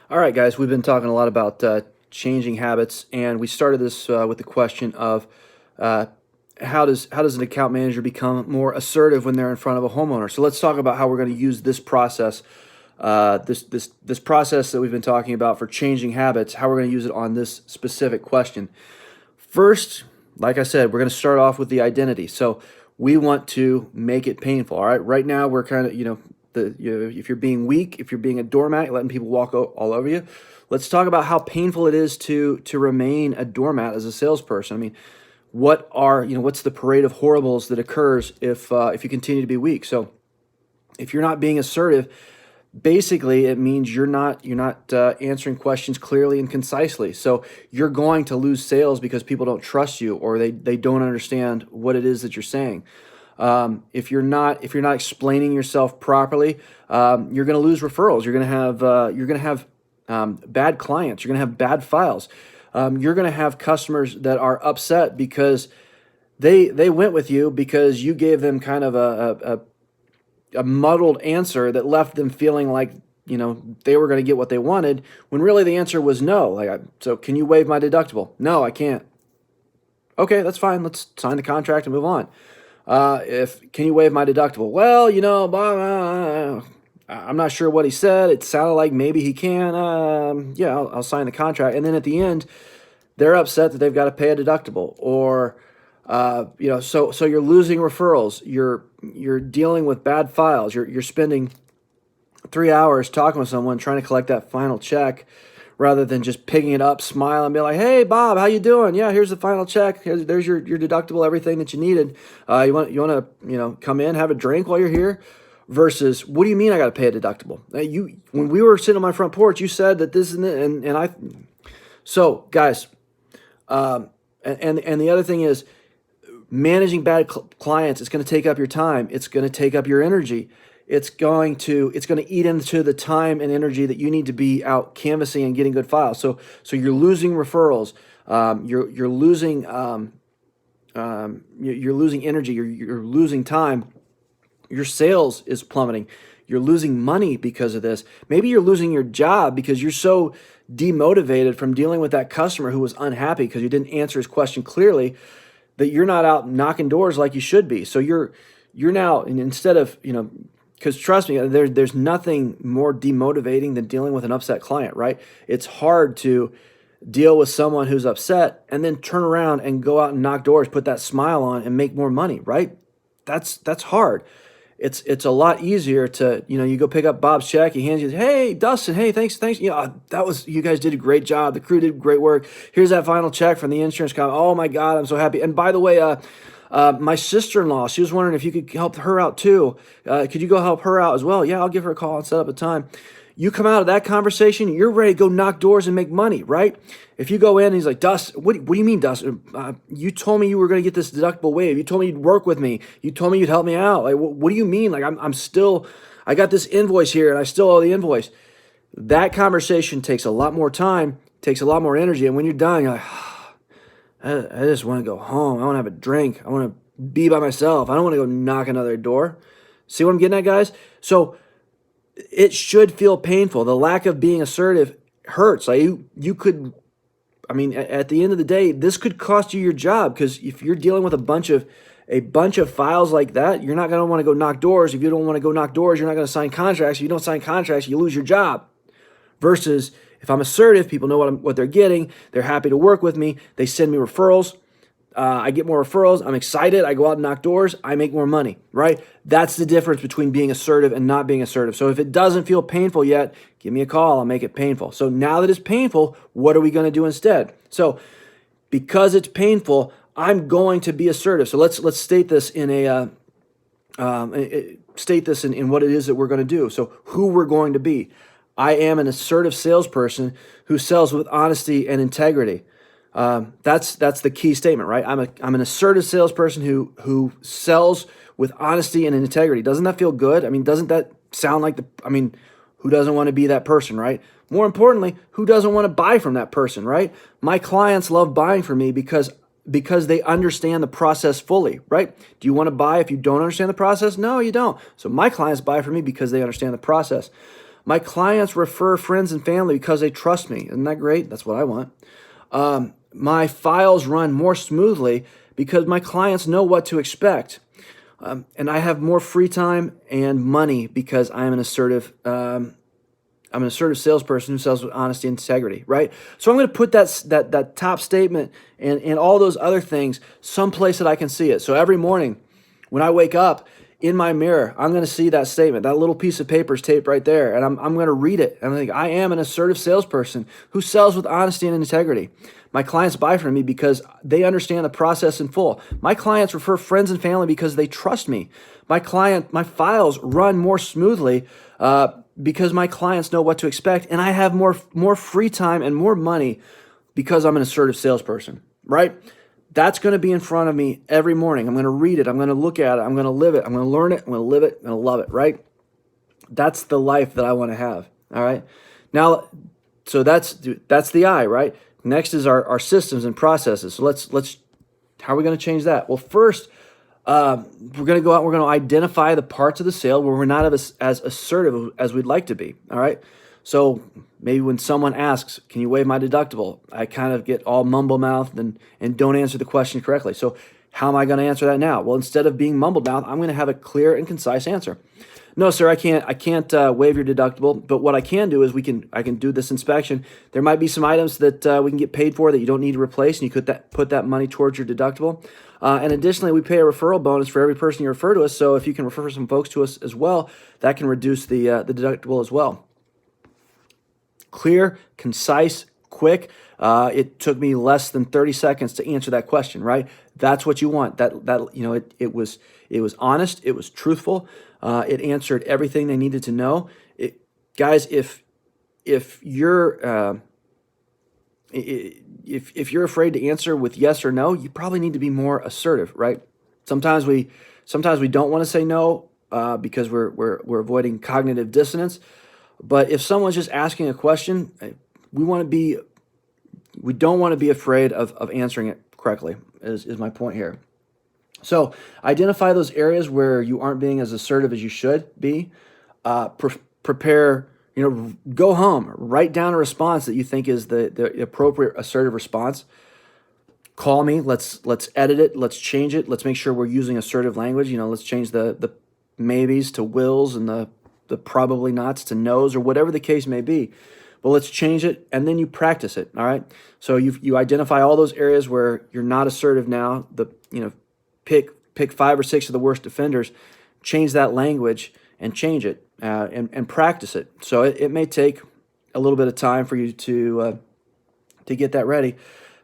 All right, guys, we've been talking a lot about changing habits, and we started this with the question of uh, how does an account manager become more assertive when they're in front of a homeowner? So let's talk about how we're going to use this process, this process that we've been talking about for changing habits. How we're going to use it on this specific question. First, like I said, we're going to start off with the identity. So we want to make it painful. All right, right now we're kind of if you're being weak, if you're being a doormat, letting people walk all over you. Let's talk about how painful it is to remain a doormat as a salesperson. I mean, what's the parade of horribles that occurs if you continue to be weak? So if you're not being assertive, basically it means you're not answering questions clearly and concisely. So you're going to lose sales because people don't trust you, or they don't understand what it is that you're saying. If you're not explaining yourself properly, you're going to lose referrals. You're going to have bad clients. You're going to have bad files. You're going to have customers that are upset because they went with you because you gave them kind of a muddled answer that left them feeling like they were going to get what they wanted, when really the answer was no. So can you waive my deductible? No, I can't. Okay, that's fine. Let's sign the contract and move on. If can you waive my deductible? Well, I'm not sure what he said. It sounded like maybe he can. Yeah, I'll sign the contract. And then at the end, they're upset that they've got to pay a deductible, or so you're losing referrals. You're dealing with bad files. You're spending 3 hours talking with someone trying to collect that final check, rather than just picking it up, smile, and be like, "Hey, Bob, how you doing? Yeah, here's the final check. There's your deductible, everything that you needed. You want to come in, have a drink while you're here." Versus, what do you mean I got to pay a deductible? When we were sitting on my front porch, you said that this and I. So guys, and the other thing is, managing bad clients. It's going to take up your time. It's going to take up your energy. It's going to eat into the time and energy that you need to be out canvassing and getting good files. So you're losing referrals. You're losing you're losing energy. You're losing time. Your sales is plummeting. You're losing money because of this. Maybe you're losing your job because you're so demotivated from dealing with that customer who was unhappy because you didn't answer his question clearly, that you're not out knocking doors like you should be. So you're now, and instead of, because trust me, there's nothing more demotivating than dealing with an upset client, right? It's hard to deal with someone who's upset and then turn around and go out and knock doors, put that smile on, and make more money, right? That's hard. It's a lot easier to, you go pick up Bob's check, he hands you, "Hey, Dustin, hey, thanks. You guys did a great job. The crew did great work. Here's that final check from the insurance company. Oh my God, I'm so happy. And by the way, my sister-in-law, she was wondering if you could help her out too. Could you go help her out as well? Yeah, I'll give her a call and set up a time." You come out of that conversation, you're ready to go knock doors and make money, right? If you go in and he's like, "Dustin, what do you mean, Dustin? You told me you were going to get this deductible waived. You told me you'd work with me. You told me you'd help me out. Like, what do you mean? Like, I got this invoice here and I still owe the invoice." That conversation takes a lot more time, takes a lot more energy. And when you're done, you're like, I just want to go home. I want to have a drink. I want to be by myself. I don't want to go knock another door. See what I'm getting at, guys? So it should feel painful. The lack of being assertive hurts. Like you could, at the end of the day, this could cost you your job, because if you're dealing with a bunch of files like that, you're not going to want to go knock doors. If you don't want to go knock doors, you're not going to sign contracts. If you don't sign contracts, you lose your job. Versus, if I'm assertive, people know what they're getting. They're happy to work with me. They send me referrals. I get more referrals. I'm excited. I go out and knock doors. I make more money, right? That's the difference between being assertive and not being assertive. So if it doesn't feel painful yet, give me a call. I'll make it painful. So now that it's painful, what are we going to do instead? So because it's painful, I'm going to be assertive. So let's state this in in what it is that we're going to do. So who we're going to be. I am an assertive salesperson who sells with honesty and integrity. That's the key statement, right? I'm an assertive salesperson who sells with honesty and integrity. Doesn't that feel good? Doesn't that sound like who doesn't want to be that person, right? More importantly, who doesn't want to buy from that person, right? My clients love buying from me because they understand the process fully, right? Do you want to buy if you don't understand the process? No, you don't. So my clients buy from me because they understand the process. My clients refer friends and family because they trust me. Isn't that great? That's what I want. My files run more smoothly because my clients know what to expect. And I have more free time and money because I'm an assertive salesperson who sells with honesty and integrity, right? So I'm going to put that top statement and all those other things someplace that I can see it. So every morning when I wake up in my mirror, I'm going to see that statement. That little piece of paper is taped right there, and I'm going to read it. And I think, I am an assertive salesperson who sells with honesty and integrity. My clients buy from me because they understand the process in full. My clients refer friends and family because they trust me. My files run more smoothly because my clients know what to expect, and I have more free time and more money because I'm an assertive salesperson, right? That's going to be in front of me every morning. I'm going to read it. I'm going to look at it. I'm going to live it. I'm going to learn it. I'm going to live it. I'm going to love it, right? That's the life that I want to have, all right? Now, so that's the I, right? Next is our systems and processes. So let's how are we going to change that? Well, first, we're going to go out and we're going to identify the parts of the sale where we're not as assertive as we'd like to be, all right? So maybe when someone asks, can you waive my deductible? I kind of get all mumble-mouthed and don't answer the question correctly. So how am I going to answer that now? Well, instead of being mumble-mouthed, I'm going to have a clear and concise answer. No, sir, I can't waive your deductible, but what I can do is I can do this inspection. There might be some items that we can get paid for that you don't need to replace, and you could put that money towards your deductible. And additionally, we pay a referral bonus for every person you refer to us, so if you can refer some folks to us as well, that can reduce the deductible as well. Clear, concise, quick. It took me less than 30 seconds to answer that question, right? That's what you want. It was honest, it was truthful. It answered everything they needed to know. Guys, if you're if you're afraid to answer with yes or no, you probably need to be more assertive, right? Sometimes we don't want to say no because we're avoiding cognitive dissonance. But if someone's just asking a question, we don't want to be afraid of answering it correctly, is my point here. So identify those areas where you aren't being as assertive as you should be. Prepare, go home, write down a response that you think is the appropriate assertive response. Call me, let's edit it, let's change it, let's make sure we're using assertive language. Let's change the maybes to wills and the probably nots to no's, or whatever the case may be. But let's change it, and then you practice it, all right? So you identify all those areas where you're not assertive now. Pick 5 or 6 of the worst offenders, change that language, and change it, and practice it. So it may take a little bit of time for you to get that ready.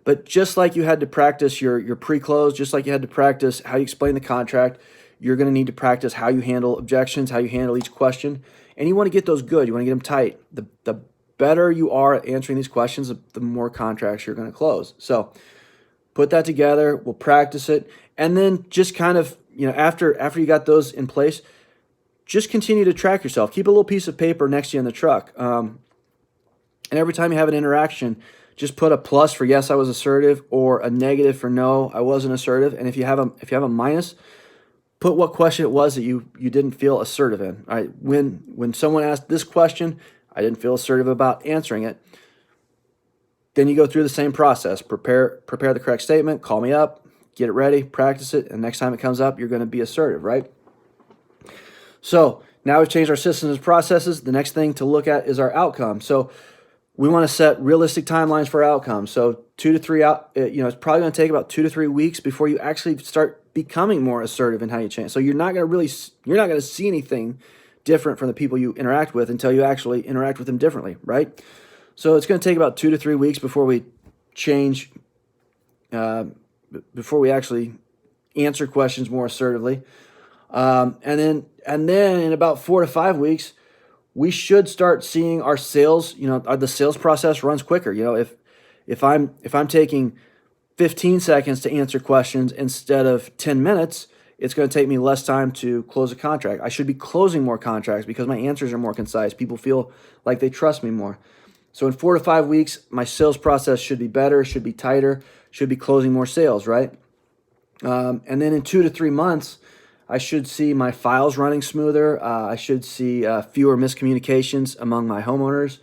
But just like you had to practice your pre-close, just like you had to practice how you explain the contract, you're going to need to practice how you handle objections, how you handle each question. And you want to get those good. You want to get them tight. The better you are at answering these questions, the more contracts you're going to close. So put that together. We'll practice it. And then just kind of, after you got those in place, just continue to track yourself. Keep a little piece of paper next to you in the truck. And every time you have an interaction, just put a plus for yes, I was assertive, or a negative for no, I wasn't assertive. And if you have a minus, put what question it was that you didn't feel assertive in. All right, when someone asked this question, I didn't feel assertive about answering it. Then you go through the same process. Prepare the correct statement, call me up, get it ready, practice it, and next time it comes up, you're going to be assertive, right? So now we've changed our systems and processes. The next thing to look at is our outcome. So we want to set realistic timelines for outcomes. So 2 to 3 it's probably going to take about 2 to 3 weeks before you actually start becoming more assertive in how you change. So you're not going to see anything different from the people you interact with until you actually interact with them differently, right? So it's going to take about 2 to 3 weeks before we change, before we actually answer questions more assertively. And then in about 4 to 5 weeks, we should start seeing our sales, the sales process runs quicker. If I'm taking 15 seconds to answer questions instead of 10 minutes, it's going to take me less time to close a contract. I should be closing more contracts because my answers are more concise. People feel like they trust me more. So in 4 to 5 weeks, my sales process should be better, should be tighter, should be closing more sales, right? And then in 2 to 3 months, I should see my files running smoother. I should see fewer miscommunications among my homeowners.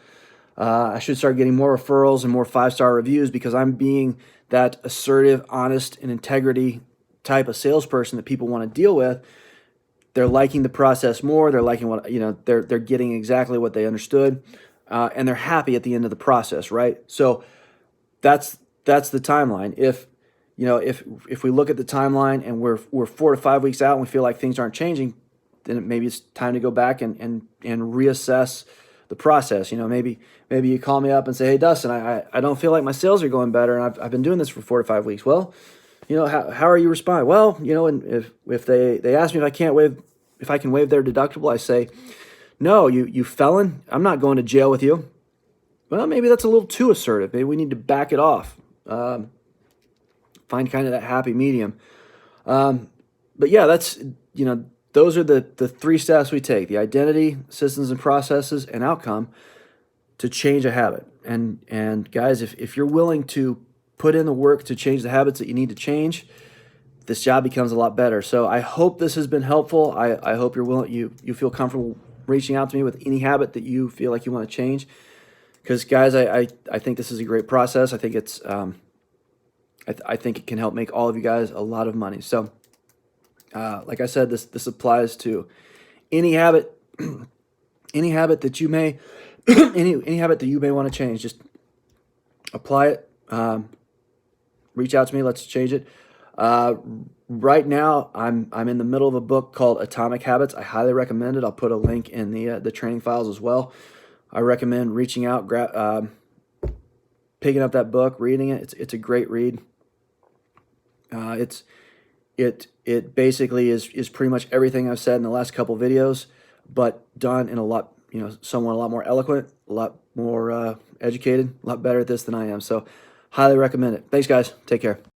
I should start getting more referrals and more 5-star reviews because I'm being that assertive, honest, and integrity type of salesperson that people want to deal with. They're liking the process more. They're liking what, they're getting exactly what they understood, and they're happy at the end of the process, right? So that's the timeline. If we look at the timeline and we're 4 to 5 weeks out and we feel like things aren't changing, then maybe it's time to go back and reassess the process. Maybe you call me up and say, hey, Dustin, I don't feel like my sales are going better, and I've been doing this for 4 to 5 weeks. Well, how are you responding? Well, and if they ask me if I can waive their deductible, I say, no, you felon, I'm not going to jail with you. Well, maybe that's a little too assertive. Maybe we need to back it off. Find kind of that happy medium. But yeah, those are the 3 steps we take: the identity, systems and processes, and outcome to change a habit. And guys, if you're willing to put in the work to change the habits that you need to change, this job becomes a lot better. So I hope this has been helpful. I hope you're willing, you feel comfortable reaching out to me with any habit that you feel like you want to change. Because guys, I think this is a great process. I think it's I think it can help make all of you guys a lot of money. So like I said, this applies to any habit, any habit that you may any habit that you may want to change. Just apply it. Reach out to me. Let's change it. Right now, I'm in the middle of a book called Atomic Habits. I highly recommend it. I'll put a link in the training files as well. I recommend reaching out, picking up that book, reading it. It's a great read. It basically is pretty much everything I've said in the last couple videos, but done in someone a lot more eloquent, a lot more educated, a lot better at this than I am. So highly recommend it. Thanks, guys. Take care.